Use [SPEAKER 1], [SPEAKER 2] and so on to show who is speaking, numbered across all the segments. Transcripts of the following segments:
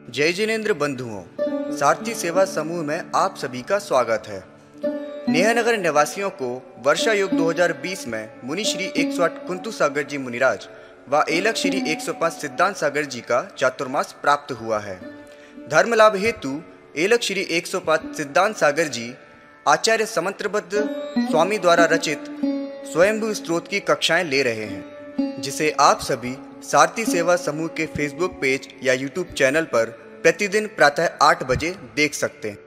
[SPEAKER 1] जय जिनेन्द्र बंधुओं, सारथी सेवा समूह में आप सभी का स्वागत है। नेहनगर निवासियों को वर्षा योग 2020 में मुनि श्री 108 कुंतु सागर जी मुनिराज व एलक श्री 105 सिद्धांत सागर जी का चातुर्मास प्राप्त हुआ है। धर्म लाभ हेतु एलक श्री 105 सिद्धांत सागर जी आचार्य समंत्रबद्ध स्वामी द्वारा रचित स्वयंभू स्त्रोत की कक्षाएं ले रहे हैं, जिसे आप सभी सारथी सेवा समूह के फेसबुक पेज या यूट्यूब चैनल पर प्रतिदिन प्रातः 8 बजे देख सकते हैं।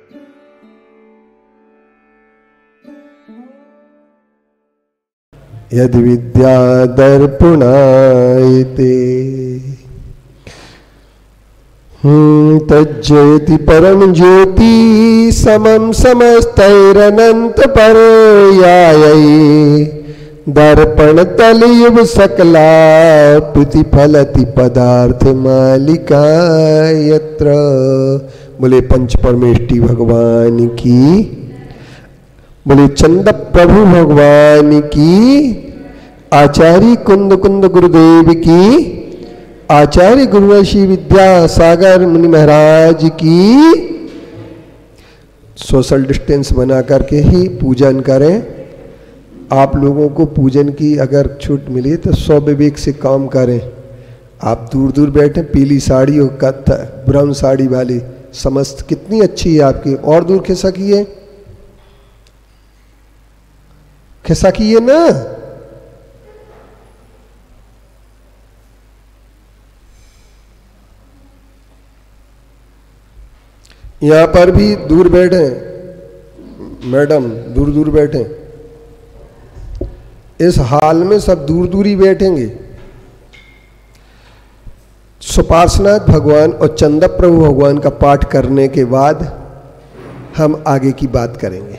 [SPEAKER 2] यदि विद्या दर्पणायते तज्जयति परम ज्योति समम समस्तैरनंत पर्यायै दर्पण तलयुग सकला प्रतिफलति पदार्थ मालिका यत्र। बोले पंच परमेष्टि भगवान की, बोले चंद प्रभु भगवान की, आचार्य कुंद कुंद गुरुदेव की, आचार्य गुरुवर्षि विद्यासागर मुनि महाराज की। सोशल डिस्टेंस बना करके ही पूजन करें। आप लोगों को पूजन की अगर छूट मिली तो सौ विवेक से काम करें। आप दूर दूर बैठे, पीली साड़ी और ब्राउन साड़ी वाली समस्त कितनी अच्छी है आपकी, और दूर खिसकिए, खिसकिए ना। यहां पर भी दूर बैठे मैडम, दूर दूर बैठे। इस हाल में सब दूर दूर ही बैठेंगे। सुपार्श्वनाथ भगवान और चंद प्रभु भगवान का पाठ करने के बाद हम आगे की बात करेंगे।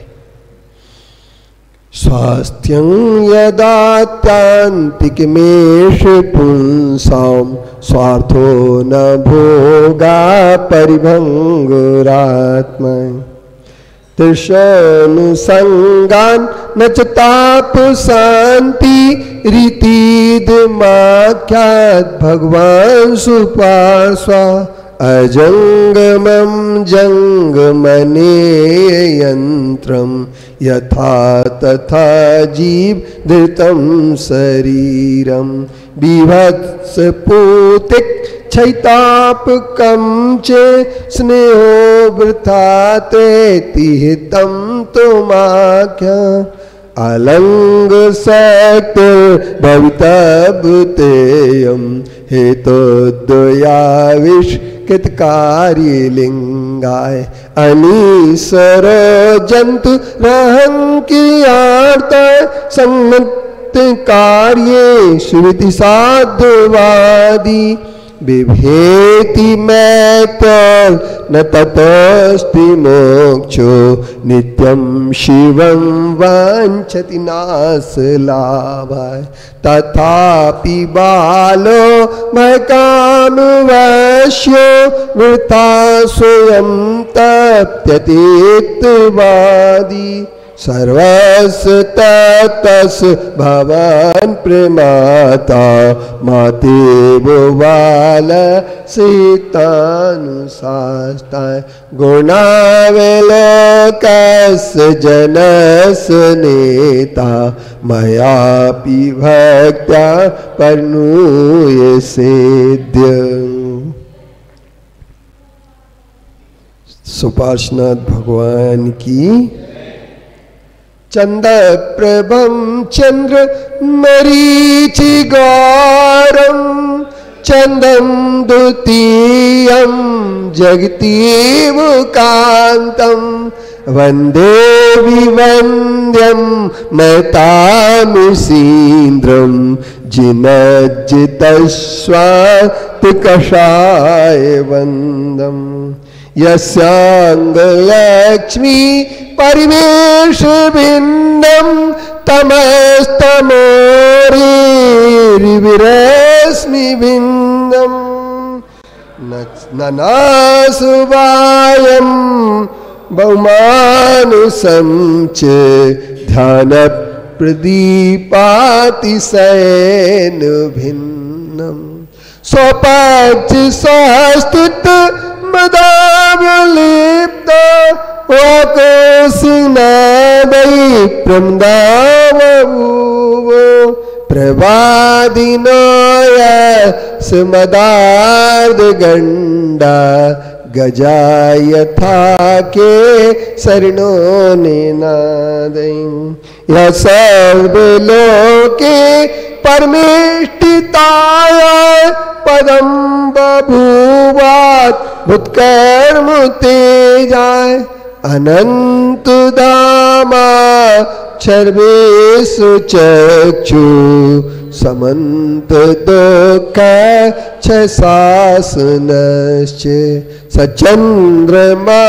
[SPEAKER 2] स्वास्थ्यं यदात्यांतिकमेष पुंसां स्वार्थो न भोगा परिभंगुरात्मा तृषानुसंगान न च ताप शांति रीतिदमाख्यात भगवान सुपार्श्वा अजंगमं जंगमने यंत्रम यथा तथा जीव धृतं शरीरम बीभत्स पूतिक छैताप कम चे स्नेहो वृथा तेति हितं तुमाख्या अलंग शक्ति भवितव्यतेयं हेतुद्वयाविष कृतकारी लिंगाय अनीसर जंतु रहंकियार्थ संगत कार्ये श्रुति साधुवादी बिभेति मैत्र न ततस्ति मोक्षो नित्यं शिवं वाञ्छति नाश लाभाय तथापि बालो भयकामवश्यो वृथा स्वयं तप्यतीक्तवादी सर्वस्य ततस् भवान् प्रमाता मातेव बाल सीतानुशास्ताय गुणावलोकस्य जनस्य नेता मयापि भक्त्या परनूय सेद्य। सुपार्श्वनाथ भगवान की। चंद प्रभम चंद्र मरीचि गौरम चंदम द्वितीयं जगतीव कांतम वंदे विवंद्यम महतामिसीन्द्रम जिनज्जितस्वात्कषाय वंदम यस्यांगलक्ष्मी परिवेश बिंदम तमस्तमोरिविरश्मि बिंदम ननासुवायम बहुमानुसं च ध्यान प्रदीपातिशयन भिन्नम स्वपक्ष सहस्थित मदावलिप्त वकोसिनादयि प्रमदावभूवो प्रवादिनोय स्मदार्धगण्डा गजायथा के शरणो निनादयि यः सर्वलोके परमेष्टिताय पदं बभूवात् भूतकर्म तेजाय अनंत धामा सर्वेषु चक्षु समन्त दुःख शासनश्च सचंद्रमा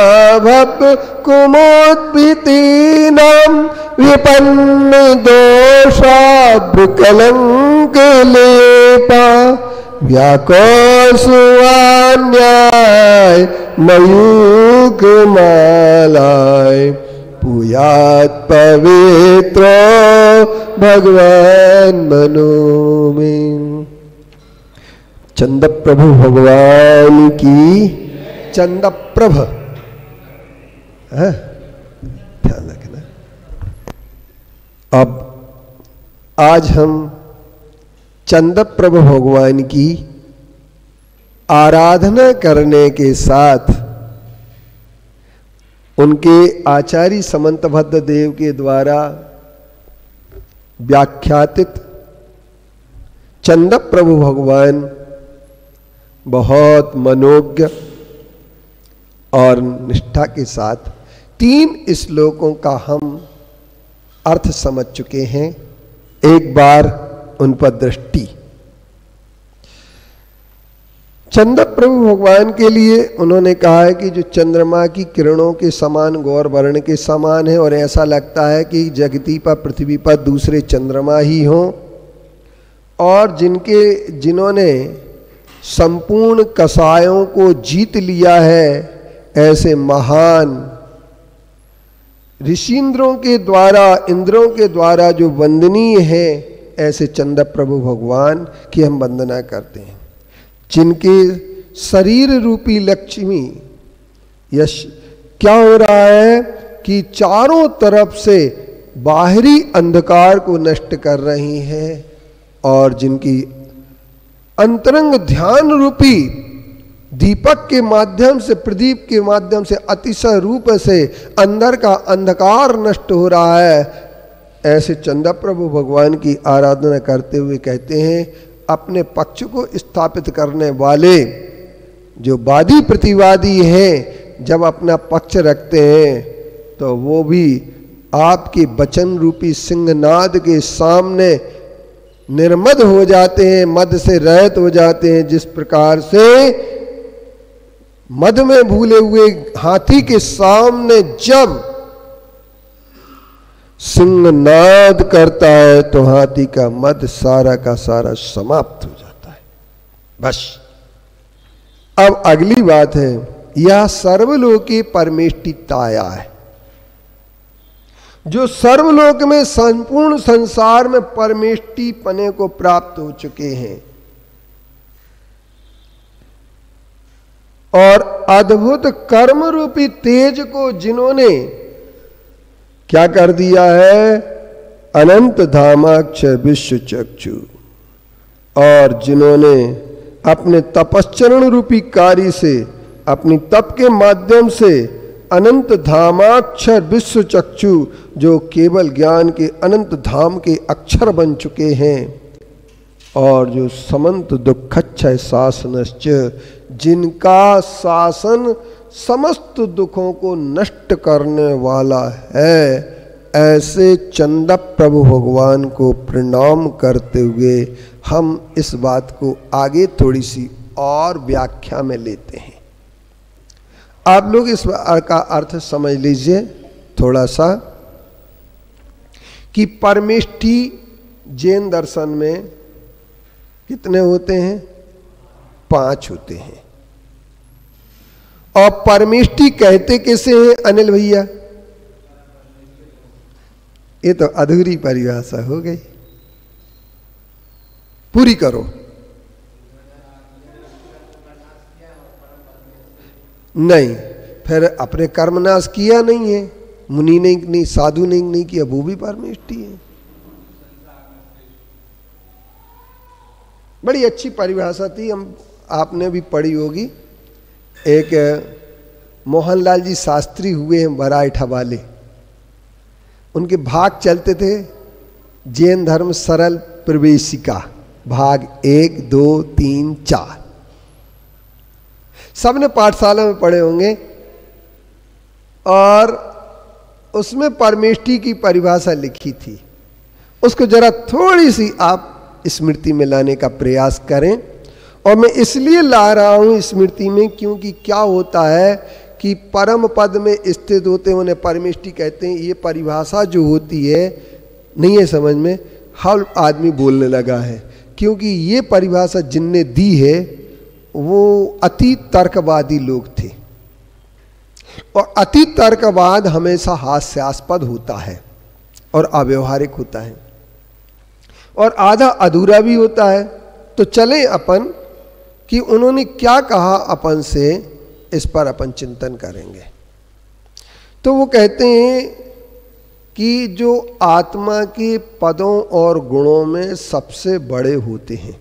[SPEAKER 2] भव कुमोद्भितीनां विपन्न दोषा विकलंक लेपा व्याकोसुवान्याय मयूखमालाय पूयात् पवित्रो भगवान मनो में। चंद प्रभु भगवान की चंद प्रभ ध्यान रखना। अब आज हम चंद प्रभु भगवान की आराधना करने के साथ उनके आचार्य समंतभद्र देव के द्वारा व्याख्यातित चंद प्रभु भगवान बहुत मनोज्ञ और निष्ठा के साथ 3 श्लोकों का हम अर्थ समझ चुके हैं। एक बार उन पर दृष्टि। चंद प्रभु भगवान के लिए उन्होंने कहा है कि जो चंद्रमा की किरणों के समान गौर वर्ण के समान है और ऐसा लगता है कि जगती पर पृथ्वी पर दूसरे चंद्रमा ही हों, और जिन्होंने संपूर्ण कसायों को जीत लिया है, ऐसे महान ऋषिंद्रों के द्वारा इंद्रों के द्वारा जो वंदनीय है, ऐसे चंद प्रभु भगवान की हम वंदना करते हैं, जिनके शरीर रूपी लक्ष्मी यश क्या हो रहा है कि चारों तरफ से बाहरी अंधकार को नष्ट कर रही है, और जिनकी अंतरंग ध्यान रूपी दीपक के माध्यम से, प्रदीप के माध्यम से अतिशय रूप से अंदर का अंधकार नष्ट हो रहा है, ऐसे चंद प्रभु भगवान की आराधना करते हुए कहते हैं, अपने पक्ष को स्थापित करने वाले जो वादी प्रतिवादी हैं, जब अपना पक्ष रखते हैं तो वो भी आपके वचन रूपी सिंहनाद के सामने निर्मद हो जाते हैं, मद से रहित हो जाते हैं। जिस प्रकार से मद में भूले हुए हाथी के सामने जब सिंहनाद करता है तो हाथी का मद सारा का सारा समाप्त हो जाता है। बस अब अगली बात है, यह सर्वलोकी परमेष्टिताया है, जो सर्वलोक में संपूर्ण संसार में परमेष्टि पने को प्राप्त हो चुके हैं और अद्भुत कर्म रूपी तेज को जिन्होंने क्या कर दिया है, अनंत धामाक्षर विश्व चक्षु, और जिन्होंने अपने तपश्चरण रूपी कार्य से, अपनी तप के माध्यम से अनंत धामाक्षर विश्व चक्षु, जो केवल ज्ञान के अनंत धाम के अक्षर बन चुके हैं, और जो समंत दुःखक्षय शासनश्च, जिनका शासन समस्त दुखों को नष्ट करने वाला है, ऐसे चंद प्रभु भगवान को प्रणाम करते हुए हम इस बात को आगे थोड़ी सी और व्याख्या में लेते हैं। आप लोग इस का अर्थ समझ लीजिए थोड़ा सा, कि परमेष्टि जैन दर्शन में कितने होते हैं? 5 होते हैं। और परमेष्टि कहते कैसे हैं अनिल भैया? ये तो अधूरी परिभाषा हो गई, पूरी करो। नहीं, फिर अपने कर्मनाश किया नहीं है, मुनि ने नहीं, साधु ने नहीं किया, वो भी परमेष्टि है। बड़ी अच्छी परिभाषा थी, हम आपने भी पढ़ी होगी। एक मोहनलाल जी शास्त्री हुए हैं बराइठा वाले, उनके भाग चलते थे जैन धर्म सरल प्रवेशिका, भाग 1, 2, 3, 4 सबने पाठशाला में पढ़े होंगे। और उसमें परमेष्टि की परिभाषा लिखी थी, उसको जरा थोड़ी सी आप स्मृति में लाने का प्रयास करें। और मैं इसलिए ला रहा हूं स्मृति में, क्योंकि क्या होता है कि परम पद में स्थित होते हैं उन्हें परमेष्टि कहते हैं। ये परिभाषा जो होती है नहीं है समझ में, हर आदमी बोलने लगा है, क्योंकि ये परिभाषा जिनने दी है वो अति तर्कवादी लोग थे, और अति तर्कवाद हमेशा हास्यास्पद होता है और अव्यवहारिक होता है और आधा अधूरा भी होता है। तो चलें अपन कि उन्होंने क्या कहा अपन से, इस पर अपन चिंतन करेंगे। तो वो कहते हैं कि जो आत्मा के पदों और गुणों में सबसे बड़े होते हैं,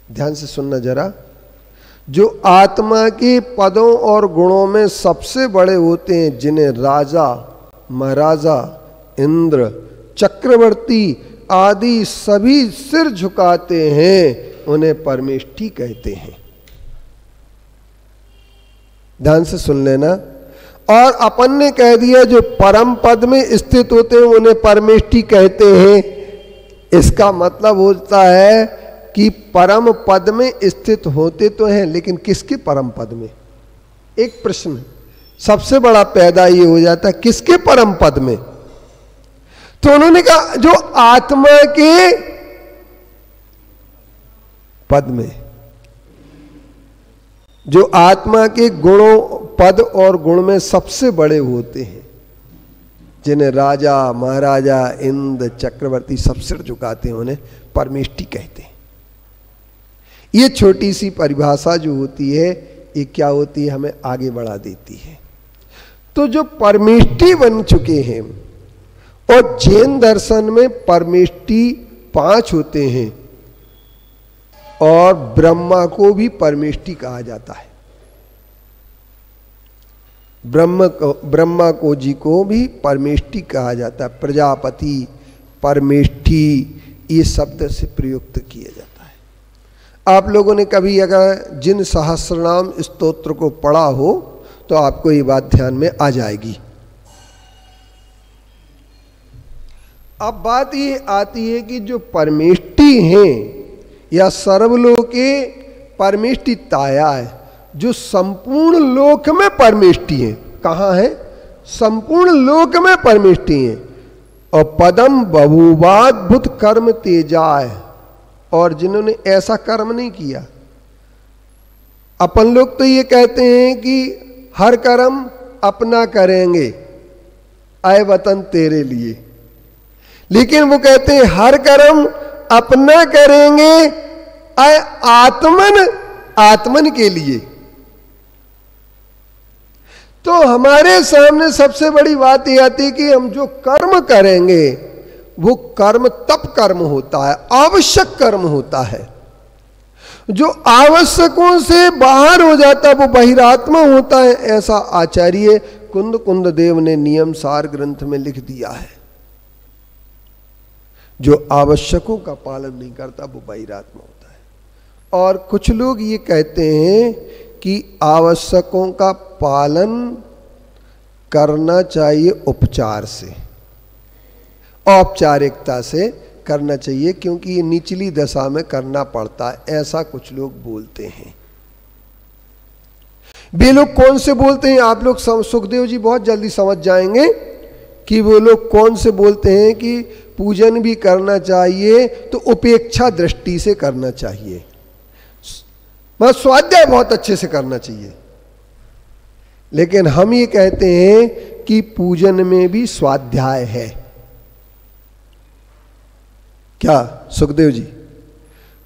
[SPEAKER 2] ध्यान से सुनना जरा, जो आत्मा के पदों और गुणों में सबसे बड़े होते हैं, जिन्हें राजा, महाराजा, इंद्र, चक्रवर्ती आदि सभी सिर झुकाते हैं, उन्हें परमेष्टि कहते हैं। ध्यान से सुन लेना। और अपन ने कह दिया जो परम पद में स्थित होते हैं उन्हें परमेष्टि कहते हैं। इसका मतलब होता है कि परम पद में स्थित होते तो हैं, लेकिन किसके परम पद में? एक प्रश्न सबसे बड़ा पैदा ये हो जाता है, किसके परम पद में? तो उन्होंने कहा जो आत्मा के पद में, जो आत्मा के गुणों, पद और गुण में सबसे बड़े होते हैं, जिन्हें राजा, महाराजा, इंद्र, चक्रवर्ती सब सिर झुकाते हैं, उन्हें परमेष्टि कहते हैं। ये छोटी सी परिभाषा जो होती है ये क्या होती है, हमें आगे बढ़ा देती है। तो जो परमेष्टि बन चुके हैं, और जैन दर्शन में परमेष्टि 5 होते हैं, और ब्रह्मा को भी परमेष्टि कहा जाता है। ब्रह्मा को जी को भी परमेष्टि कहा जाता है। प्रजापति, परमेष्टि, ये शब्द से प्रयुक्त किया जाता है। आप लोगों ने कभी अगर जिन सहस्रनाम स्तोत्र को पढ़ा हो तो आपको ये बात ध्यान में आ जाएगी। अब बात ये आती है कि जो परमेष्टि हैं या सर्वलोके परमेष्टि ताया है, जो संपूर्ण लोक में परमेष्टि है। कहाँ है? संपूर्ण लोक में परमेष्टि है। और पदम बभूवाद्भुत कर्म तेजाय, और जिन्होंने ऐसा कर्म नहीं किया। अपन लोग तो ये कहते हैं कि हर कर्म अपना करेंगे, आए वतन तेरे लिए, लेकिन वो कहते हैं हर कर्म अपना करेंगे आए आत्मन के लिए। तो हमारे सामने सबसे बड़ी बात यह आती है कि हम जो कर्म करेंगे वो कर्म तप कर्म होता है, आवश्यक कर्म होता है। जो आवश्यकों से बाहर हो जाता है वो बहिरात्मा होता है, ऐसा आचार्य कुंद देव ने नियम सार ग्रंथ में लिख दिया है। जो आवश्यकों का पालन नहीं करता वो बहिरात्मा होता है। और कुछ लोग ये कहते हैं कि आवश्यकों का पालन करना चाहिए उपचार से, औपचारिकता से करना चाहिए, क्योंकि ये निचली दशा में करना पड़ता है, ऐसा कुछ लोग बोलते हैं। वे लोग कौन से बोलते हैं? आप लोग सुखदेव जी बहुत जल्दी समझ जाएंगे कि वो लोग कौन से बोलते हैं कि पूजन भी करना चाहिए तो उपेक्षा दृष्टि से करना चाहिए, मतलब स्वाध्याय बहुत अच्छे से करना चाहिए। लेकिन हम ये कहते हैं कि पूजन में भी स्वाध्याय है। क्या सुखदेव जी?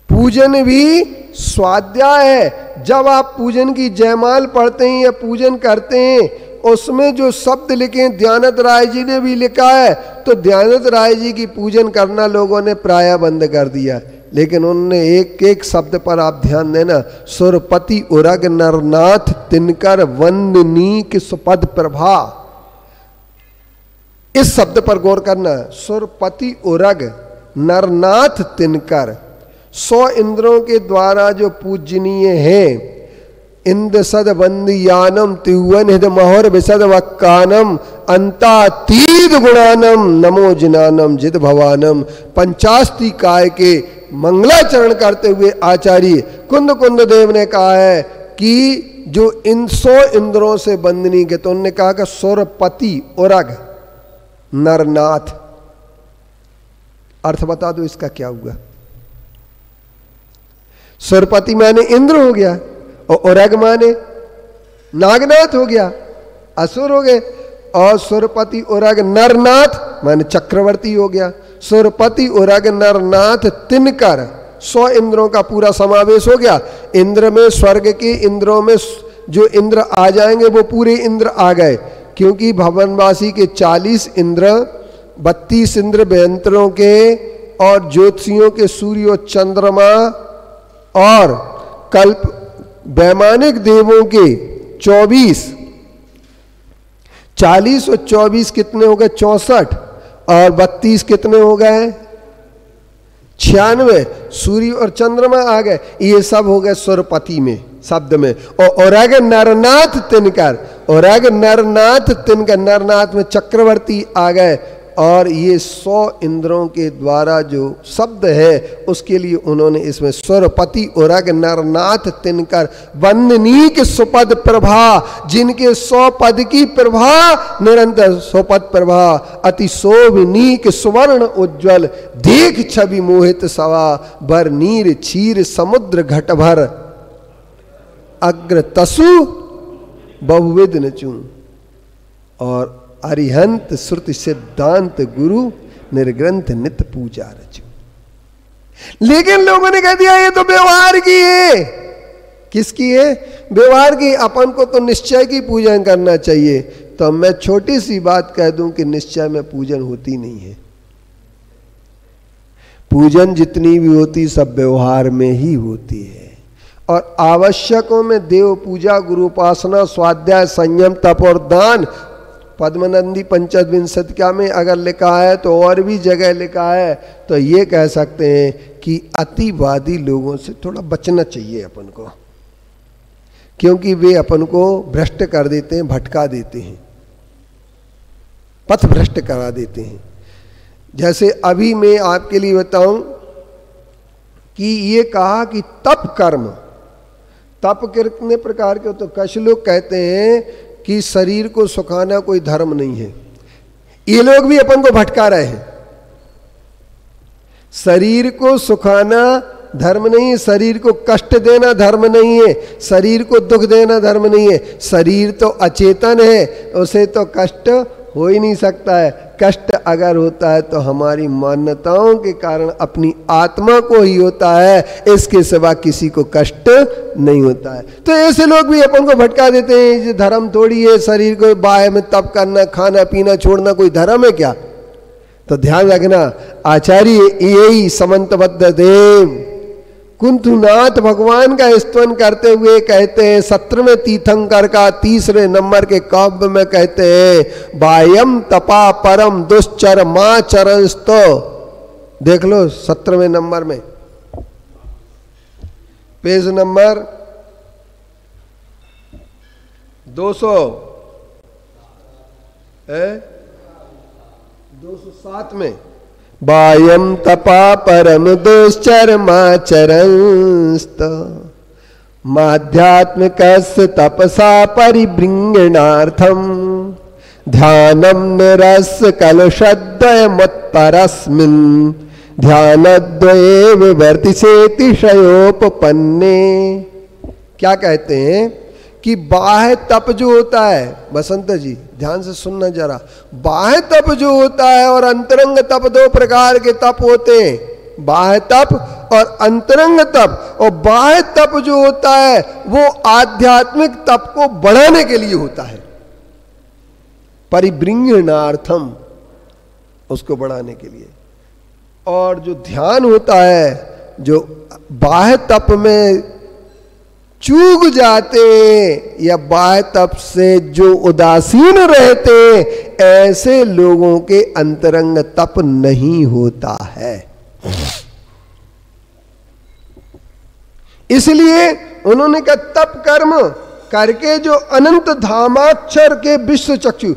[SPEAKER 2] पूजन भी स्वाध्याय है। जब आप पूजन की जयमाल पढ़ते हैं या पूजन करते हैं, उसमें जो शब्द लिखे हैं दयानंद राय जी ने भी लिखा है, तो दयानंद राय जी की पूजन करना लोगों ने प्राय बंद कर दिया। लेकिन उन्होंने एक एक शब्द पर आप ध्यान देना, सुरपति उरग नरनाथ तिनकर वंदनीक सुपद प्रभा, इस शब्द पर गौर करना। सुरपति उरग नरनाथ तिनकर, 100 इंद्रों के द्वारा जो पूजनीय है। इंद्र सद बंदियानम तिवन हृद महोर विशद वक्कानम अंतातीत गुणानम नमो जिनानम जिद भवानम। पंचास्ती काय के मंगलाचरण करते हुए आचार्य कुंद कुंद देव ने कहा है कि जो इन 100 इंद्रों से बंदनी के, तो उन्होंने कहा कि सुरपति उरग नरनाथ। अर्थ बता दो इसका क्या हुआ। सुरपति माने इंद्र हो गया, और उरग माने नागनाथ हो गया, असुर हो गए। और सुरपति उरग नरनाथ माने चक्रवर्ती हो गया। सुरपति उरग नरनाथ तिनकर, 100 इंद्रों का पूरा समावेश हो गया। इंद्र में, स्वर्ग के इंद्रों में जो इंद्र आ जाएंगे वो पूरे इंद्र आ गए, क्योंकि भवनवासी के 40 इंद्र, 32 इंद्र बेयंत्रों के, और ज्योतिषियों के सूर्य और चंद्रमा, और कल्प वैमानिक देवों के 24, 40 और 24 कितने हो गए? 64, और 32 कितने हो गए? 96। सूर्य और चंद्रमा आ गए, ये सब हो गए सुरपति में, शब्द में। और उरग नरनाथ तिनकर, उरग नरनाथ तिनकर, नरनाथ में चक्रवर्ती आ गए। और ये 100 इंद्रों के द्वारा जो शब्द है उसके लिए उन्होंने इसमें सुरपति उरग नरनाथ तिनकर वंदनीक सुपद प्रभा, जिनके 100 पद की प्रभा निरंतर, सुपद प्रभा अति शोभनीक सुवर्ण उज्ज्वल, देख छवि मोहित सवा, भर नीर क्षीर समुद्र घट भर, अग्र तसु बहुविध नचू। और अरिहंत श्रुति सिद्धांत गुरु निर्ग्रंथ नित्य पूजा रचू। लेकिन लोगों ने कह दिया ये तो व्यवहार की है। किसकी है? व्यवहार की। अपन को तो निश्चय की पूजन करना चाहिए। तो मैं छोटी सी बात कह दूं कि निश्चय में पूजन होती नहीं है। पूजन जितनी भी होती सब व्यवहार में ही होती है। और आवश्यकों में देव पूजा, गुरु उपासना, स्वाध्याय, संयम, तप और दान, पद्मनंदी पंचविंशतिका में अगर लिखा है तो और भी जगह लिखा है, तो ये कह सकते हैं कि अतिवादी लोगों से थोड़ा बचना चाहिए अपन को, क्योंकि वे अपन को भ्रष्ट कर देते हैं, भटका देते हैं, पथ भ्रष्ट करा देते हैं। जैसे अभी मैं आपके लिए बताऊं कि ये कहा कि तप कर्म, तप कितने प्रकार के, तो कुछ लोग कहते हैं कि शरीर को सुखाना कोई धर्म नहीं है। ये लोग भी अपन को भटका रहे हैं। शरीर को सुखाना धर्म नहीं है, शरीर को कष्ट देना धर्म नहीं है, शरीर को दुख देना धर्म नहीं है। शरीर तो अचेतन है, उसे तो कष्ट हो ही नहीं सकता है। कष्ट अगर होता है तो हमारी मान्यताओं के कारण अपनी आत्मा को ही होता है, इसके सिवा किसी को कष्ट नहीं होता है। तो ऐसे लोग भी अपन को भटका देते हैं, ये धर्म थोड़ी है, शरीर को बाह्य में तप करना, खाना पीना छोड़ना कोई धर्म है क्या? तो ध्यान रखना, आचार्य यही समंतबद्ध देव कुंथुनाथ भगवान का स्तवन करते हुए कहते हैं, 17वें तीर्थंकर का 3रे नंबर के काव्य में कहते हैं, बायम तपा परम दुश्चर मां चरणस्तो। देख लो 17वें नंबर में, पेज नंबर 207 में, बायम तपा परम दुश्चरमाचरंस्त माध्यात्मिकस्य तपसा परिबृंगणार्थम ध्यानम निरस कलुषद्वय मत्परस्मिन् ध्यानद्वये विवर्तिसेतिशयोपपन्ने। क्या कहते हैं कि बाह्य तप जो होता है, बसंत जी ध्यान से सुनना जरा, बाह्य तप जो होता है और अंतरंग तप, 2 प्रकार के तप होते हैं, बाह्य तप और अंतरंग तप, और बाह्य तप जो होता है वो आध्यात्मिक तप को बढ़ाने के लिए होता है, परिबृंहणार्थम, उसको बढ़ाने के लिए। और जो ध्यान होता है, जो बाह्य तप में चूक जाते या बाह्य तप से जो उदासीन रहते, ऐसे लोगों के अंतरंग तप नहीं होता है। इसलिए उन्होंने कहा तप कर्म करके जो अनंत धामाक्षर के विश्व चक्षु,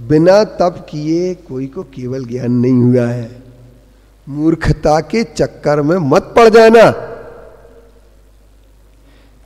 [SPEAKER 2] बिना तप किए कोई को केवल ज्ञान नहीं हुआ है। मूर्खता के चक्कर में मत पड़ जाना,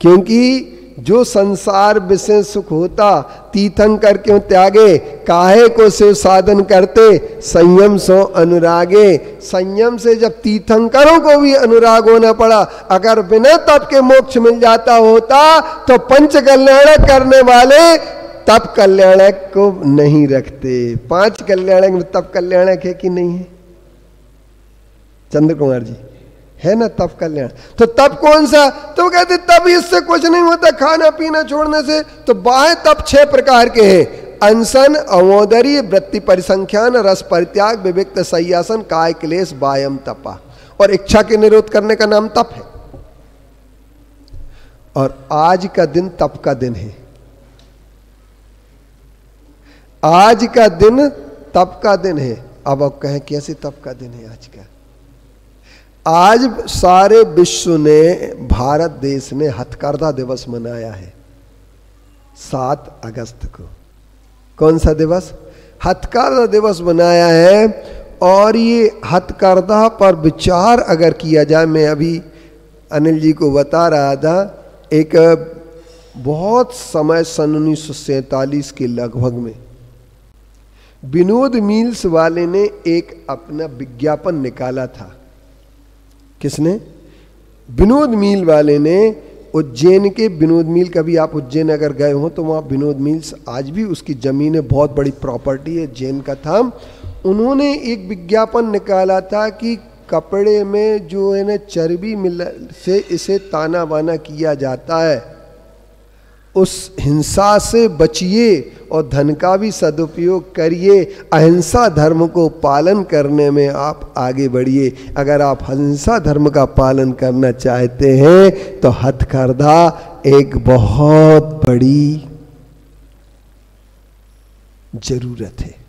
[SPEAKER 2] क्योंकि जो संसार विषय सुख होता तीर्थंकर क्यों त्यागे, काहे को शिव साधन करते, संयम सो अनुरागे। संयम से जब तीर्थंकरों को भी अनुराग होना पड़ा, अगर बिना तप के मोक्ष मिल जाता होता तो पंच कल्याणक करने वाले तप कल्याणक को नहीं रखते। 5 कल्याणक में तप कल्याणक है कि नहीं है? चंद्र कुमार जी, है ना तप कल्याण? तो तप कौन सा? तो कहते तब इससे कुछ नहीं होता खाना पीना छोड़ने से। तो बाह्य तप 6 प्रकार के हैं: अनशन, अमोदरी, वृत्ति परिसंख्यान, रस परित्याग, विविक्त सय्यासन, काय क्लेश, वायम तपा। और इच्छा के निरोध करने का नाम तप है। और आज का दिन तप का दिन है। आज का दिन तप का दिन है। अब आप कहें कैसे तप का दिन है आज का? आज सारे विश्व ने, भारत देश ने हथकरघा दिवस मनाया है 7 अगस्त को। कौन सा दिवस? हथकरघा दिवस मनाया है। और ये हथकरघा पर विचार अगर किया जाए, मैं अभी अनिल जी को बता रहा था, एक बहुत समय सन 1947 के लगभग में विनोद मिल्स वाले ने एक अपना विज्ञापन निकाला था। किसने? विनोद मिल वाले ने। उज्जैन के विनोद मिल, कभी आप उज्जैन अगर गए हो तो वहाँ विनोद मिल्स आज भी उसकी ज़मीन बहुत बड़ी प्रॉपर्टी है, जैन का था। उन्होंने एक विज्ञापन निकाला था कि कपड़े में जो है ना चर्बी मिल से इसे ताना बाना किया जाता है, उस हिंसा से बचिए और धन का भी सदुपयोग करिए, अहिंसा धर्म को पालन करने में आप आगे बढ़िए। अगर आप अहिंसा धर्म का पालन करना चाहते हैं तो हथकरघा एक बहुत बड़ी जरूरत है।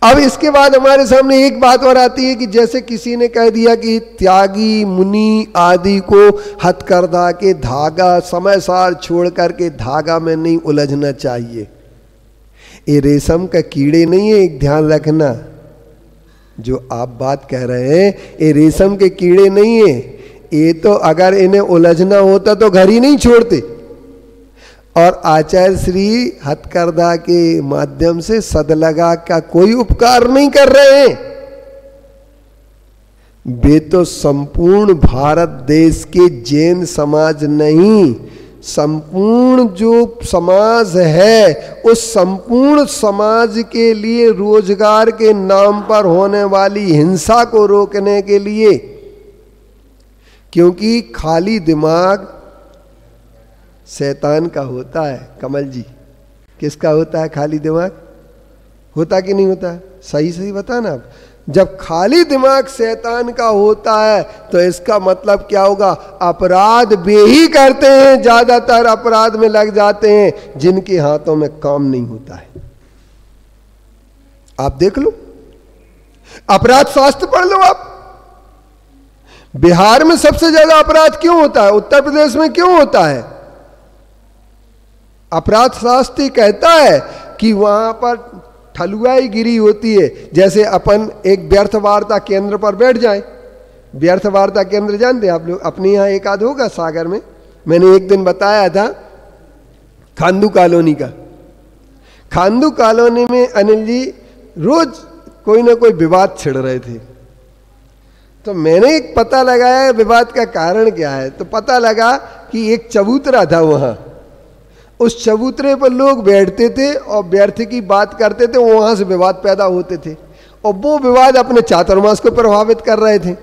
[SPEAKER 2] अब इसके बाद हमारे सामने एक बात और आती है कि जैसे किसी ने कह दिया कि त्यागी मुनि आदि को हथकरघा के धागा समय सार छोड़ करके धागा में नहीं उलझना चाहिए। ये रेशम का कीड़े नहीं है, एक ध्यान रखना। जो आप बात कह रहे हैं ये रेशम के कीड़े नहीं है। ये तो अगर इन्हें उलझना होता तो घर ही नहीं छोड़ते। और आचार्य श्री हथकरघा के माध्यम से सदलगा का कोई उपकार नहीं कर रहे हैं। वे तो संपूर्ण भारत देश के जैन समाज नहीं, संपूर्ण जो समाज है उस संपूर्ण समाज के लिए रोजगार के नाम पर होने वाली हिंसा को रोकने के लिए। क्योंकि खाली दिमाग शैतान का होता है। कमल जी, किसका होता है खाली दिमाग? होता कि नहीं होता? सही सही बताना आप। जब खाली दिमाग शैतान का होता है तो इसका मतलब क्या होगा? अपराध वे ही करते हैं, ज्यादातर अपराध में लग जाते हैं जिनके हाथों में काम नहीं होता है। आप देख लो, अपराध शास्त्र पढ़ लो आप। बिहार में सबसे ज्यादा अपराध क्यों होता है? उत्तर प्रदेश में क्यों होता है? अपराध शास्त्र कहता है कि वहां पर ठलुआई गिरी होती है। जैसे अपन एक व्यर्थ वार्ता केंद्र पर बैठ जाए। व्यर्थ वार्ता केंद्र जानते हैं आप लोग? अपने यहाँ एक आध होगा सागर में। मैंने एक दिन बताया था खांदू कॉलोनी का। खांदू कॉलोनी में अनिल जी रोज कोई ना कोई विवाद छिड़ रहे थे। तो मैंने एक पता लगाया विवाद का कारण क्या है। तो पता लगा कि एक चबूतरा था वहां। उस चबूतरे पर लोग बैठते थे और व्यर्थ की बात करते थे, वहां से विवाद पैदा होते थे और वो विवाद अपने चातुर्मास को प्रभावित कर रहे थे।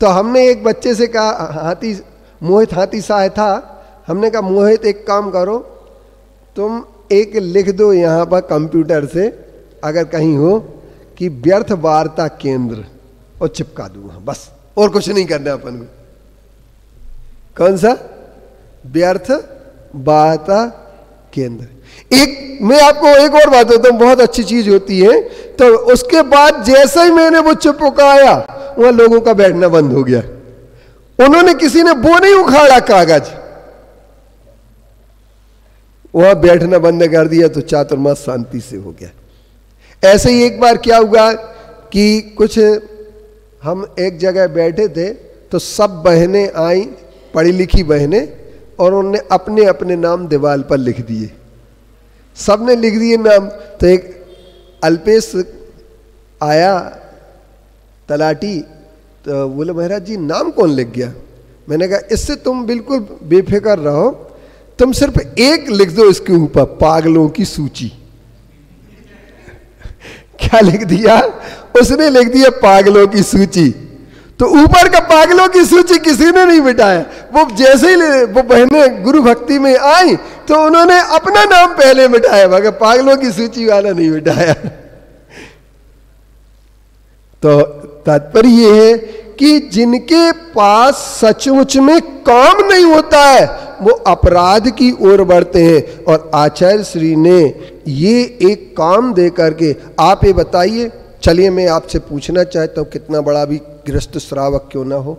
[SPEAKER 2] तो हमने एक बच्चे से कहा, हाथी मोहित हाथी साह था, हमने कहा मोहित एक काम करो, तुम एक लिख दो यहाँ पर कंप्यूटर से अगर कहीं हो कि व्यर्थ वार्ता केंद्र, और चिपका दूंगा, बस और कुछ नहीं करना अपन को। कौन सा? व्यर्थ वार्ता केंद्र। एक मैं आपको एक और बात होता हूं, बहुत अच्छी चीज होती है। तो उसके बाद जैसे ही मैंने वो चिपकाया, वहां लोगों का बैठना बंद हो गया। उन्होंने, किसी ने वो नहीं उखाड़ा कागज, वहां बैठना बंद कर दिया, तो चातुर्मास शांति से हो गया। ऐसे ही एक बार क्या हुआ कि कुछ हम एक जगह बैठे थे, तो सब बहनें आई, पढ़ी लिखी बहनें, और उन्होंने अपने अपने नाम दीवार पर लिख दिए। सबने लिख दिए नाम। तो एक अल्पेश आया तलाटी, तो बोले महाराज जी नाम कौन लिख गया? मैंने कहा इससे तुम बिल्कुल बेफिक्र रहो, तुम सिर्फ एक लिख दो इसके ऊपर, पागलों की सूची। क्या लिख दिया उसने? लिख दिया पागलों की सूची। तो ऊपर का पागलों की सूची किसी ने नहीं मिटाया। वो जैसे ही वो बहनें गुरु भक्ति में आई, तो उन्होंने अपना नाम पहले मिटाया, मगर पागलों की सूची वाला नहीं मिटाया। तो तात्पर्य ये है कि जिनके पास सचमुच में काम नहीं होता है, वो अपराध की ओर बढ़ते हैं। और आचार्य श्री ने ये एक काम दे करके, आप ये बताइए, चलिए मैं आपसे पूछना चाहता हूं, कितना बड़ा भी गृहस्थ श्रावक क्यों ना हो,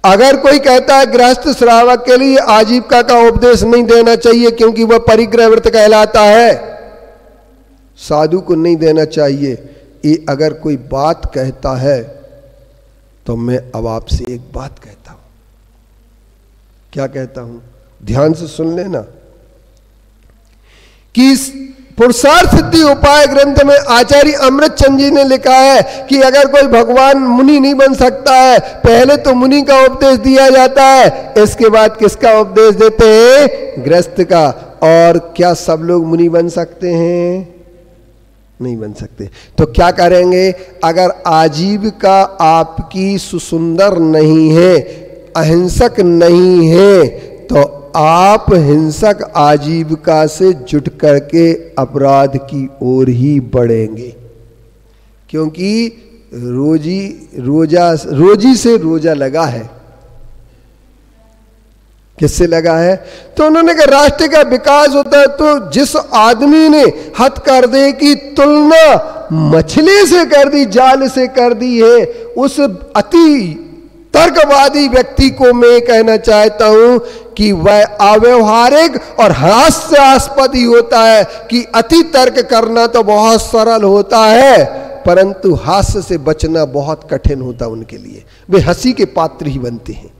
[SPEAKER 2] अगर कोई कहता है गृहस्थ श्रावक के लिए आजीविका का उपदेश नहीं देना चाहिए क्योंकि वह परिग्रह व्रत कहलाता है, साधु को नहीं देना चाहिए, ये अगर कोई बात कहता है, तो मैं अब आपसे एक बात कहता हूं। क्या कहता हूं? ध्यान से सुन लेना। कि पुरुषार्थ सिद्धि उपाय ग्रंथ में आचार्य अमृतचंद जी ने लिखा है कि अगर कोई भगवान मुनि नहीं बन सकता है, पहले तो मुनि का उपदेश दिया जाता है, इसके बाद किसका उपदेश देते हैं? गृहस्थ का। और क्या सब लोग मुनि बन सकते हैं? नहीं बन सकते। तो क्या करेंगे? अगर आजीविका आपकी सुसुंदर नहीं है, अहिंसक नहीं है, तो आप हिंसक आजीविका से जुट करके अपराध की ओर ही बढ़ेंगे। क्योंकि रोजी से रोजा लगा है। किससे लगा है? तो उन्होंने कहा राष्ट्र का विकास होता है तो जिस आदमी ने हथकरघे की तुलना मछली से कर दी, जाल से कर दी है, उस अति तर्कवादी व्यक्ति को मैं कहना चाहता हूं कि वह अव्यवहारिक और हास्यास्पद ही होता है। कि अति तर्क करना तो बहुत सरल होता है, परंतु हास्य से बचना बहुत कठिन होता उनके लिए। वे हंसी के पात्र ही बनते हैं।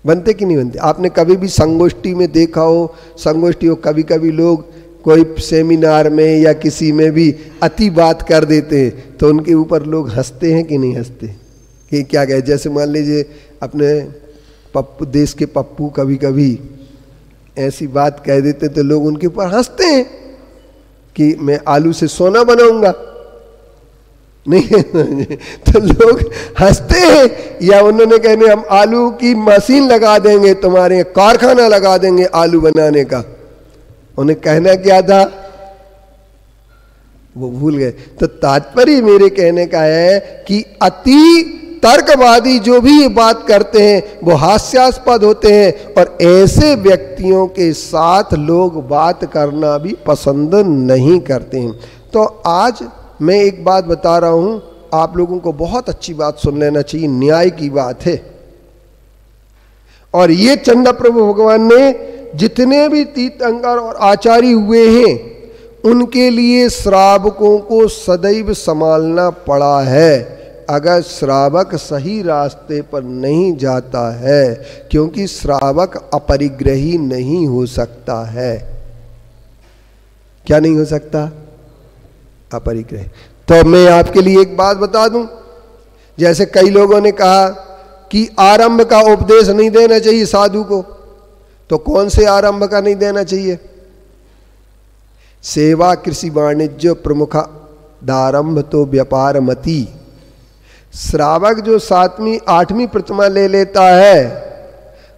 [SPEAKER 2] बनते कि नहीं बनते? आपने कभी भी संगोष्ठी में देखा हो, संगोष्ठी हो, कभी कभी लोग कोई सेमिनार में या किसी में भी अति बात कर देते हैं, तो उनके ऊपर लोग हंसते हैं कि नहीं हंसते? कि क्या कहे, जैसे मान लीजिए अपने पप्पू, देश के पप्पू कभी कभी ऐसी बात कह देते तो लोग उनके ऊपर हंसते हैं कि मैं आलू से सोना बनाऊंगा, नहीं तो लोग हंसते हैं। या उन्होंने कहने हम आलू की मशीन लगा देंगे, तुम्हारे कारखाना लगा देंगे आलू बनाने का। उन्हें कहना क्या था वो भूल गए। तो तात्पर्य मेरे कहने का है कि अति तर्कवादी जो भी ये बात करते हैं वो हास्यास्पद होते हैं, और ऐसे व्यक्तियों के साथ लोग बात करना भी पसंद नहीं करते हैं। तो आज मैं एक बात बता रहा हूं, आप लोगों को बहुत अच्छी बात सुन लेना चाहिए, न्याय की बात है। और ये चंदा प्रभु भगवान ने जितने भी तीर्थंकर और आचार्य हुए हैं, उनके लिए श्रावकों को सदैव संभालना पड़ा है। अगर श्रावक सही रास्ते पर नहीं जाता है, क्योंकि श्रावक अपरिग्रही नहीं हो सकता है। क्या नहीं हो सकता? अपरिग्रह। तो मैं आपके लिए एक बात बता दूं, जैसे कई लोगों ने कहा कि आरंभ का उपदेश नहीं देना चाहिए साधु को, तो कौन से आरंभ का नहीं देना चाहिए? सेवा कृषि वाणिज्य प्रमुख दारंभ तो व्यापार मति। श्रावक जो 7वीं 8वीं प्रतिमा ले लेता है,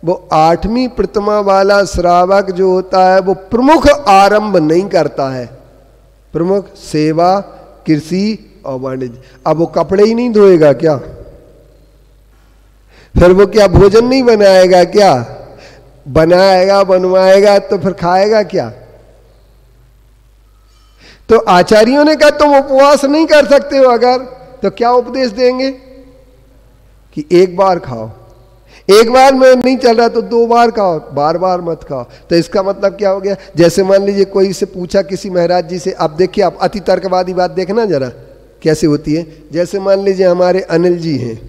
[SPEAKER 2] वो 8वीं प्रतिमा वाला श्रावक जो होता है वो प्रमुख आरंभ नहीं करता है। प्रमुख सेवा, कृषि और वाणिज्य। अब वो कपड़े ही नहीं धोएगा क्या? फिर वो क्या भोजन नहीं बनाएगा क्या? बनाएगा, बनवाएगा तो फिर खाएगा क्या? तो आचार्यों ने कहा तुम उपवास नहीं कर सकते हो अगर, तो क्या उपदेश देंगे कि एक बार खाओ, एक बार में नहीं चल रहा तो 2 बार खाओ, बार बार मत खाओ। तो इसका मतलब क्या हो गया? जैसे मान लीजिए कोई से पूछा किसी महाराज जी से, अब देखिए आप अति तर्कवादी बात देखना जरा कैसे होती है। जैसे मान लीजिए हमारे अनिल जी हैं,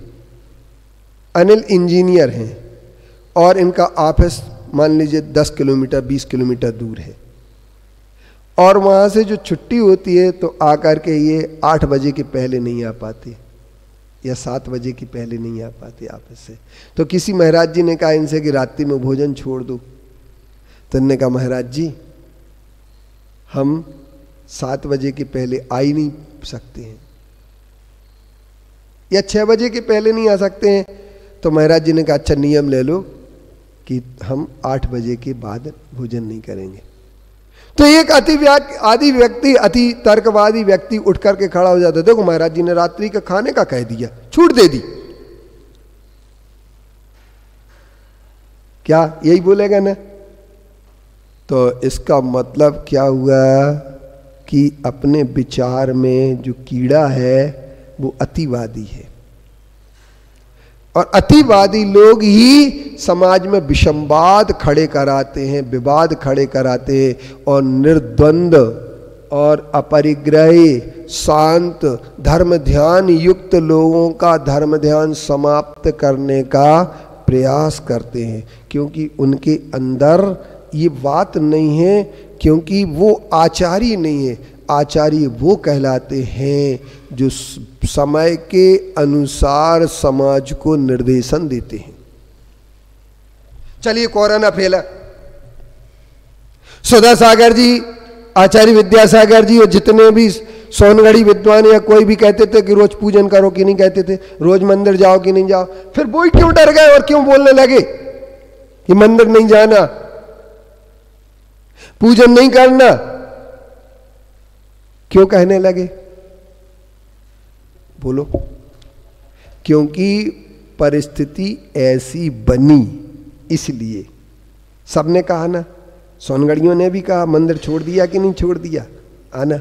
[SPEAKER 2] अनिल इंजीनियर हैं और इनका ऑफिस मान लीजिए 10 किलोमीटर 20 किलोमीटर दूर है, और वहाँ से जो छुट्टी होती है तो आकर के ये 8 बजे के पहले नहीं आ पाते या 7 बजे के पहले नहीं आ पाते ऑफिस से। तो किसी महाराज जी ने कहा इनसे कि रात्रि में भोजन छोड़ दो। तो इन्होंने कहा महाराज जी हम 7 बजे के पहले आ ही नहीं सकते हैं या 6 बजे के पहले नहीं आ सकते हैं। तो महाराज जी ने कहा अच्छा नियम ले लो कि हम 8 बजे के बाद भोजन नहीं करेंगे। तो एक आदि व्यक्ति, अति तर्कवादी व्यक्ति उठ करके खड़ा हो जाता है, देखो महाराज जी ने रात्रि का खाने का कह दिया, छूट दे दी, क्या यही बोलेगा ना? तो इसका मतलब क्या हुआ कि अपने विचार में जो कीड़ा है वो अतिवादी है, और अतिवादी लोग ही समाज में विषमवाद खड़े कराते हैं, विवाद खड़े कराते हैं, और निर्द्वंद और अपरिग्रही शांत धर्म ध्यान युक्त लोगों का धर्म ध्यान समाप्त करने का प्रयास करते हैं, क्योंकि उनके अंदर ये बात नहीं है, क्योंकि वो आचार्य नहीं है। आचार्य वो कहलाते हैं जो समय के अनुसार समाज को निर्देशन देते हैं। चलिए कोरोना फैला, सुधा सागर जी, आचार्य विद्यासागर जी और जितने भी सोनगढ़ी विद्वान या कोई भी कहते थे कि रोज पूजन करो कि नहीं कहते थे, रोज मंदिर जाओ कि नहीं जाओ, फिर वो ही क्यों डर गए और क्यों बोलने लगे कि मंदिर नहीं जाना, पूजन नहीं करना, क्यों कहने लगे? बोलो। क्योंकि परिस्थिति ऐसी बनी, इसलिए सबने कहा ना, सोनगढ़ियों ने भी कहा मंदिर छोड़ दिया कि नहीं छोड़ दिया, आना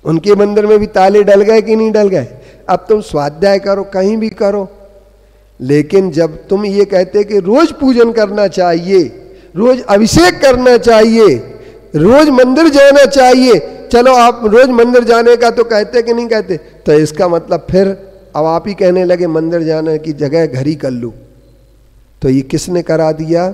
[SPEAKER 2] उनके मंदिर में भी ताले डल गए कि नहीं डल गए। अब तुम स्वाध्याय करो, कहीं भी करो, लेकिन जब तुम ये कहते कि रोज पूजन करना चाहिए, रोज अभिषेक करना चाहिए, रोज मंदिर जाना चाहिए, चलो आप रोज मंदिर जाने का तो कहते कि नहीं कहते, तो इसका मतलब फिर अब आप ही कहने लगे मंदिर जाने की जगह घर ही कर लो। तो ये किसने करा दिया?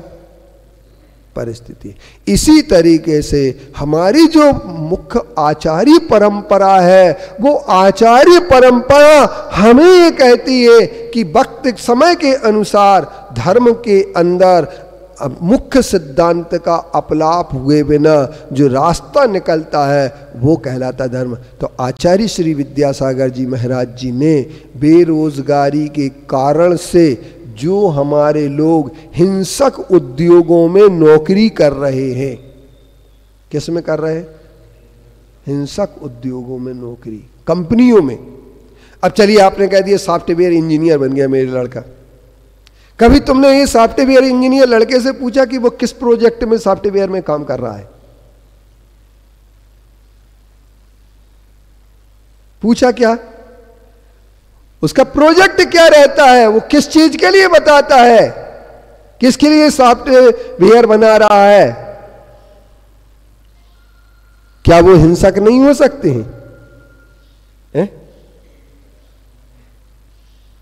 [SPEAKER 2] परिस्थिति। इसी तरीके से हमारी जो मुख्य आचार्य परंपरा है, वो आचार्य परंपरा हमें ये कहती है कि वक्त समय के अनुसार धर्म के अंदर मुख्य सिद्धांत का अपलाप हुए बिना जो रास्ता निकलता है वो कहलाता धर्म। तो आचार्य श्री विद्यासागर जी महाराज जी ने बेरोजगारी के कारण से जो हमारे लोग हिंसक उद्योगों में नौकरी कर रहे हैं, किस में कर रहे हैं? हिंसक उद्योगों में नौकरी, कंपनियों में। अब चलिए आपने कह दिया सॉफ्टवेयर इंजीनियर बन गया मेरा लड़का, कभी तुमने ये सॉफ्टवेयर इंजीनियर लड़के से पूछा कि वो किस प्रोजेक्ट में सॉफ्टवेयर में काम कर रहा है? पूछा क्या? उसका प्रोजेक्ट क्या रहता है, वो किस चीज के लिए बताता है, किसके लिए सॉफ्टवेयर बना रहा है? क्या वो हिंसक नहीं हो सकते हैं?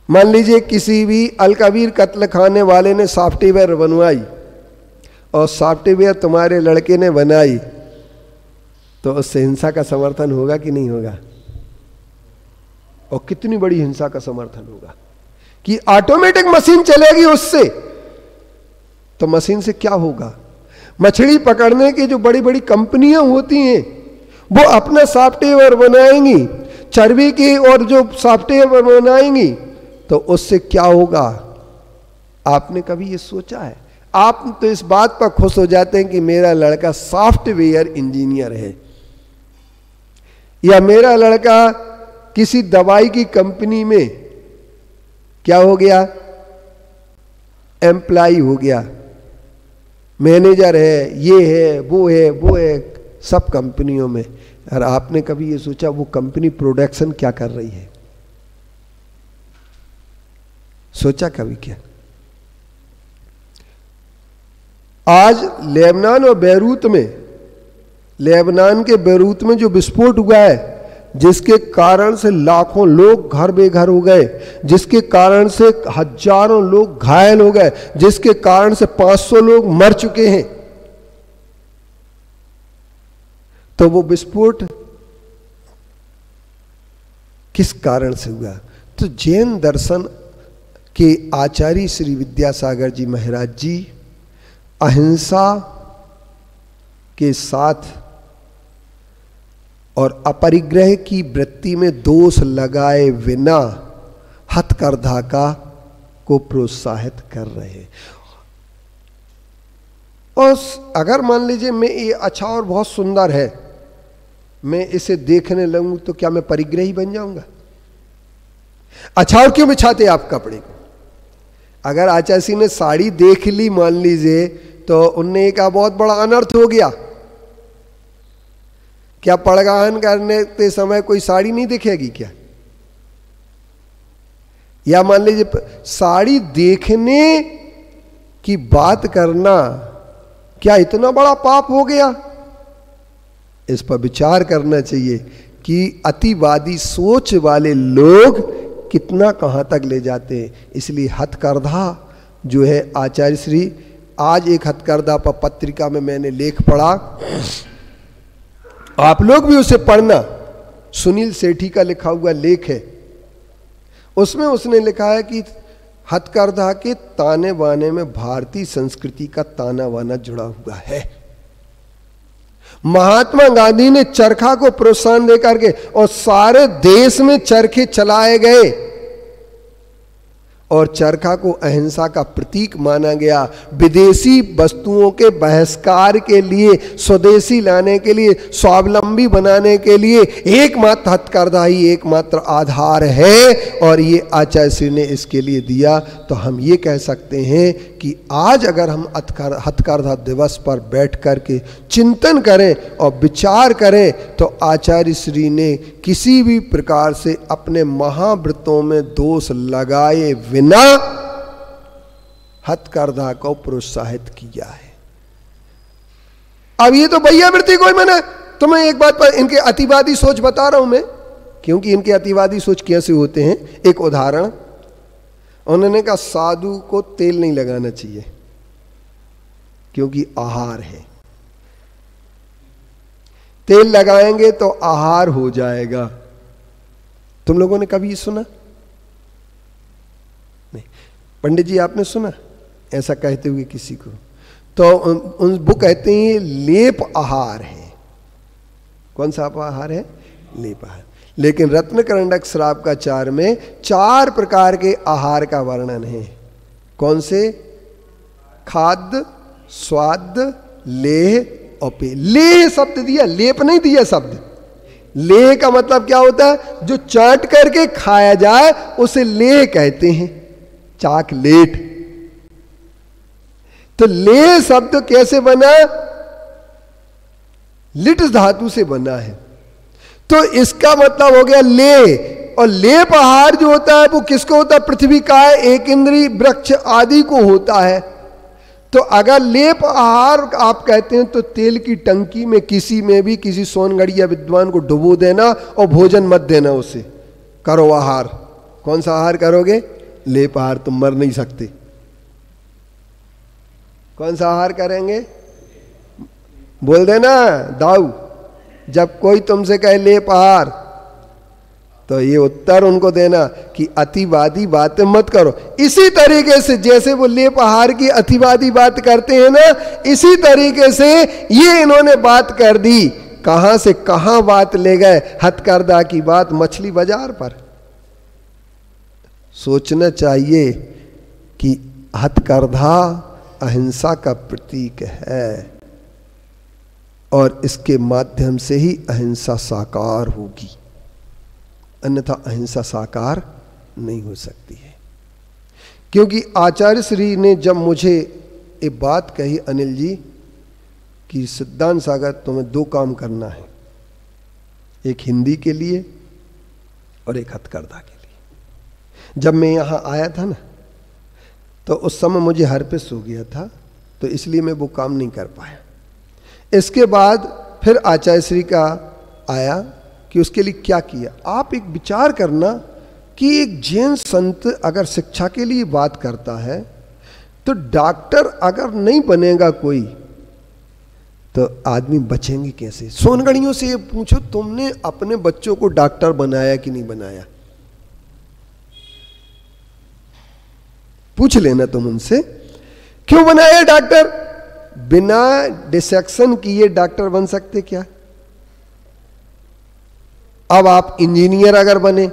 [SPEAKER 2] मान लीजिए किसी भी अलकबीर कत्ल खाने वाले ने सॉफ्टवेयर बनवाई और सॉफ्टवेयर तुम्हारे लड़के ने बनाई, तो उससे हिंसा का समर्थन होगा कि नहीं होगा? और कितनी बड़ी हिंसा का समर्थन होगा कि ऑटोमेटिक मशीन चलेगी उससे। तो मशीन से क्या होगा? मछली पकड़ने की जो बड़ी बड़ी कंपनियां होती हैं वो अपना सॉफ्टवेयर बनाएंगी, चर्बी की और जो सॉफ्टवेयर बनाएंगी तो उससे क्या होगा? आपने कभी ये सोचा है? आप तो इस बात पर खुश हो जाते हैं कि मेरा लड़का सॉफ्टवेयर इंजीनियर है, या मेरा लड़का किसी दवाई की कंपनी में क्या हो गया, एम्प्लॉय हो गया, मैनेजर है, ये है, वो है, वो है, सब कंपनियों में। और आपने कभी ये सोचा वो कंपनी प्रोडक्शन क्या कर रही है? सोचा कभी क्या? आज लेबनान और बैरूत में, लेबनान के बैरूत में जो विस्फोट हुआ है, जिसके कारण से लाखों लोग घर बेघर हो गए, जिसके कारण से हजारों लोग घायल हो गए, जिसके कारण से 500 लोग मर चुके हैं, तो वो विस्फोट किस कारण से हुआ? तो जैन दर्शन के आचार्य श्री विद्यासागर जी महाराज जी अहिंसा के साथ और अपरिग्रह की वृत्ति में दोष लगाए बिना हथकरघा का को प्रोत्साहित कर रहे हैं। और अगर मान लीजिए मैं ये अच्छा और बहुत सुंदर है, मैं इसे देखने लगूं तो क्या मैं परिग्रही बन जाऊंगा? अच्छा और क्यों बिछाते आप कपड़े को? अगर आचार्य ने साड़ी देख ली मान लीजिए तो उनने कहा बहुत बड़ा अनर्थ हो गया, क्या पड़गाहन करने के समय कोई साड़ी नहीं दिखेगी क्या? या मान लीजिए साड़ी देखने की बात करना क्या इतना बड़ा पाप हो गया? इस पर विचार करना चाहिए कि अतिवादी सोच वाले लोग कितना कहां तक ले जाते हैं। इसलिए हथकरघा जो है आचार्य श्री, आज एक हथकरघा पर पत्रिका में मैंने लेख पढ़ा, आप लोग भी उसे पढ़ना, सुनील सेठी का लिखा हुआ लेख है। उसमें उसने लिखा है कि हथकरघा के ताने बाने में भारतीय संस्कृति का ताना बाना जुड़ा हुआ है। महात्मा गांधी ने चरखा को प्रोत्साहन देकर के और सारे देश में चरखे चलाए गए और चरखा को अहिंसा का प्रतीक माना गया। विदेशी वस्तुओं के बहिष्कार के लिए, स्वदेशी लाने के लिए, स्वावलंबी बनाने के लिए एकमात्र हथकरघा ही एकमात्र आधार है और ये आचार्य श्री ने इसके लिए दिया। तो हम ये कह सकते हैं कि आज अगर हम हथकरघा दिवस पर बैठ कर के चिंतन करें और विचार करें तो आचार्य श्री ने किसी भी प्रकार से अपने महाव्रतों में दोष लगाए बिना हथकरघा को प्रोत्साहित किया है। अब ये तो वैयावृत्ति कोई, मैंने तुम्हें एक बात पर इनके अतिवादी सोच बता रहा हूं मैं, क्योंकि इनके अतिवादी सोच कैसे होते हैं। एक उदाहरण, उन्होंने कहा साधु को तेल नहीं लगाना चाहिए क्योंकि आहार है, तेल लगाएंगे तो आहार हो जाएगा। तुम लोगों ने कभी सुना? नहीं। पंडित जी आपने सुना ऐसा कहते हुए किसी को? तो वो कहते हैं लेप आहार है। कौन सा आहार है? लेप आहार। लेकिन रत्नकरंडक श्रावकाचार में 4 प्रकार के आहार का वर्णन है। कौन से? खाद्य, स्वाद, लेह और पेय। लेह शब्द दिया, लेप नहीं दिया शब्द। लेह का मतलब क्या होता है? जो चाट करके खाया जाए उसे लेह कहते हैं, चाकलेट। तो लेह शब्द कैसे बना? लिट धातु से बना है। तो इसका मतलब हो गया ले। और लेप आहार जो होता है वो किसको होता है? पृथ्वी का है, एक इंद्री, वृक्ष आदि को होता है। तो अगर लेप आहार आप कहते हैं तो तेल की टंकी में किसी में भी किसी सोनगढ़िया विद्वान को डुबो देना और भोजन मत देना, उसे करो आहार। कौन सा आहार करोगे? लेप आहार। तुम मर नहीं सकते। कौन सा आहार करेंगे? बोल देना दाऊ। जब कोई तुमसे कहे लेप आहार तो ये उत्तर उनको देना कि अतिवादी बातें मत करो। इसी तरीके से जैसे वो लेप आहार की अतिवादी बात करते हैं ना, इसी तरीके से ये इन्होंने बात कर दी। कहां से कहां बात ले गए, हथकरघा की बात मछली बाजार पर। सोचना चाहिए कि हथकरघा अहिंसा का प्रतीक है और इसके माध्यम से ही अहिंसा साकार होगी, अन्यथा अहिंसा साकार नहीं हो सकती है। क्योंकि आचार्य श्री ने जब मुझे ये बात कही, अनिल जी, कि सिद्धांत सागर तुम्हें 2 काम करना है, एक हिंदी के लिए और एक हथकरघा के लिए। जब मैं यहाँ आया था ना, तो उस समय मुझे हर्पिस हो गया था, तो इसलिए मैं वो काम नहीं कर पाया। इसके बाद फिर आचार्य श्री का आया कि उसके लिए क्या किया। आप एक विचार करना कि एक जैन संत अगर शिक्षा के लिए बात करता है, तो डॉक्टर अगर नहीं बनेगा कोई, तो आदमी बचेंगे कैसे? सोनगढ़ियों से ये पूछो, तुमने अपने बच्चों को डॉक्टर बनाया कि नहीं बनाया? पूछ लेना तुम उनसे, क्यों बनाया डॉक्टर? बिना डिसेक्शन किए डॉक्टर बन सकते क्या? अब आप इंजीनियर अगर बने,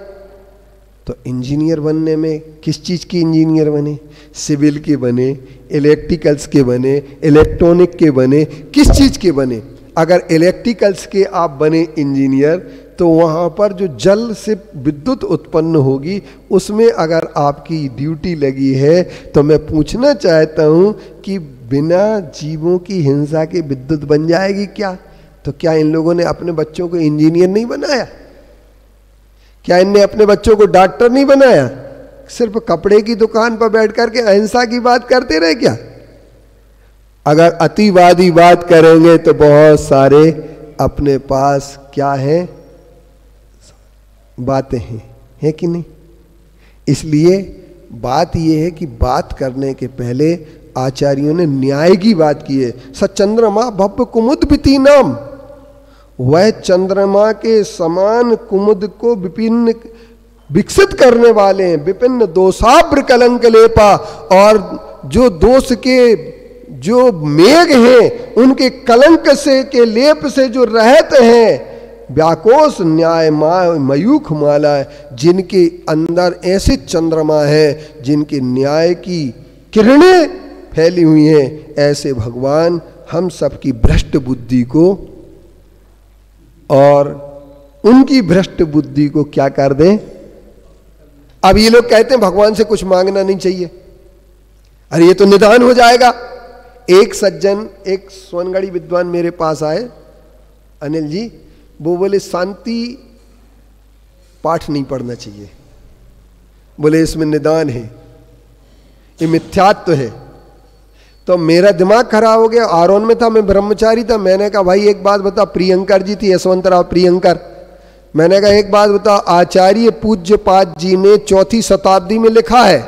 [SPEAKER 2] तो इंजीनियर बनने में किस चीज के इंजीनियर बने? सिविल के बने, इलेक्ट्रिकल्स के बने, इलेक्ट्रॉनिक के बने, किस चीज के बने? अगर इलेक्ट्रिकल्स के आप बने इंजीनियर, तो वहाँ पर जो जल से विद्युत उत्पन्न होगी, उसमें अगर आपकी ड्यूटी लगी है, तो मैं पूछना चाहता हूँ कि बिना जीवों की हिंसा के विद्युत बन जाएगी क्या? तो क्या इन लोगों ने अपने बच्चों को इंजीनियर नहीं बनाया? क्या इनने अपने बच्चों को डॉक्टर नहीं बनाया? सिर्फ कपड़े की दुकान पर बैठ करके अहिंसा की बात करते रहे क्या? अगर अतिवादी बात करेंगे तो बहुत सारे अपने पास क्या है, बातें हैं कि नहीं? इसलिए बात यह है कि बात करने के पहले आचार्यों ने न्याय की बात की है। सचंद्रमा भव्य कुमुद बिति नाम, वह चंद्रमा के समान कुमुद को विपिन्न विकसित करने वाले हैं। विपिन्न दोषाब्र कलंक लेपा, और जो दोष के जो मेघ हैं उनके कलंक से के लेप से जो रहत हैं, व्याकोश न्याय मयूख माला, जिनके अंदर ऐसे चंद्रमा है जिनके न्याय की किरणें फैली हुई हैं, ऐसे भगवान हम सबकी भ्रष्ट बुद्धि को और उनकी भ्रष्ट बुद्धि को क्या कर दें। अब ये लोग कहते हैं भगवान से कुछ मांगना नहीं चाहिए, अरे ये तो निदान हो जाएगा। एक सज्जन, एक सोनगढ़ी विद्वान मेरे पास आए, अनिल जी, वो बोले शांति पाठ नहीं पढ़ना चाहिए, बोले इसमें निदान है, ये मिथ्यात्व है। तो मेरा दिमाग खराब हो गया। आरोन में था, मैं ब्रह्मचारी था। मैंने कहा भाई एक बात बता, प्रियंकर जी थी, यशवंतराव प्रियंकर, मैंने कहा एक बात बता, आचार्य पूज्यपाद जी ने 4वीं शताब्दी में लिखा है,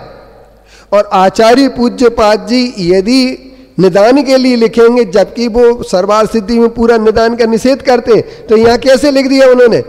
[SPEAKER 2] और आचार्य पूज्यपाद जी यदि निदान के लिए लिखेंगे, जबकि वो सर्वार सिद्धि में पूरा निदान का निषेध करते, तो यहाँ कैसे लिख दिया उन्होंने?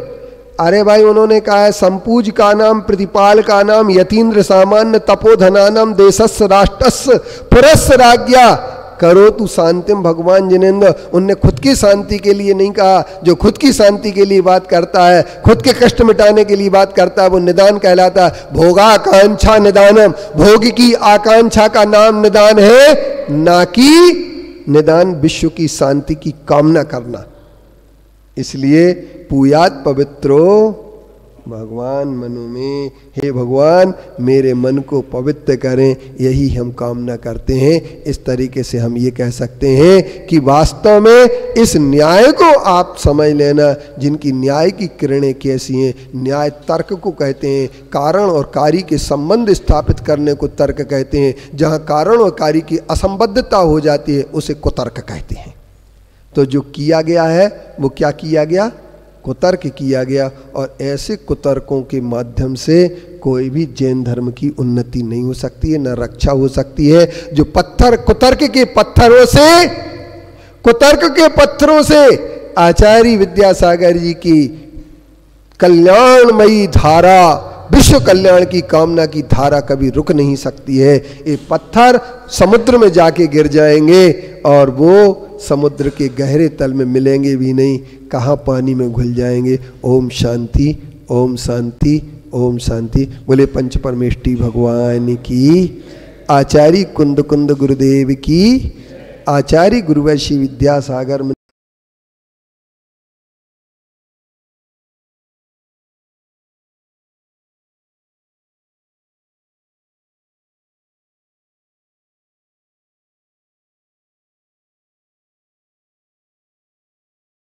[SPEAKER 2] अरे भाई उन्होंने कहा है संपूज का नाम, प्रतिपाल का नाम, यतीन्द्र सामान्य तपोधनानम, देशस्य राष्ट्रस्य पुरस्य राज्ञा, करो तू शांतिम भगवान जिनेन्द्र। उनने खुद की शांति के लिए नहीं कहा। जो खुद की शांति के लिए बात करता है, खुद के कष्ट मिटाने के लिए बात करता है, वो निदान कहलाता है। भोगाकांक्षा निदानम, भोग की आकांक्षा का नाम निदान है, ना कि निदान विश्व की शांति की कामना करना। इसलिए पूयात पवित्रो भगवान मनु में, हे भगवान मेरे मन को पवित्र करें, यही हम कामना करते हैं। इस तरीके से हम ये कह सकते हैं कि वास्तव में इस न्याय को आप समझ लेना, जिनकी न्याय की किरणें कैसी हैं। न्याय तर्क को कहते हैं, कारण और कार्य के संबंध स्थापित करने को तर्क कहते हैं। जहाँ कारण और कार्य की असंबद्धता हो जाती है उसे कुतर्क कहते हैं। तो जो किया गया है वो क्या किया गया? कुतर्क किया गया। और ऐसे कुतर्कों के माध्यम से कोई भी जैन धर्म की उन्नति नहीं हो सकती है, न रक्षा हो सकती है। जो पत्थर कुतर्क के पत्थरों से आचार्य विद्यासागर जी की कल्याणमयी धारा, विश्व कल्याण की कामना की धारा कभी रुक नहीं सकती है। ये पत्थर समुद्र में जाके गिर जाएंगे और वो समुद्र के गहरे तल में मिलेंगे भी नहीं, कहाँ पानी में घुल जाएंगे। ओम शांति, ओम शांति, ओम शांति। बोले पंच परमेष्टि भगवान की, आचार्य कुंद कुंद गुरुदेव की, आचार्य गुरुवैश्य विद्यासागर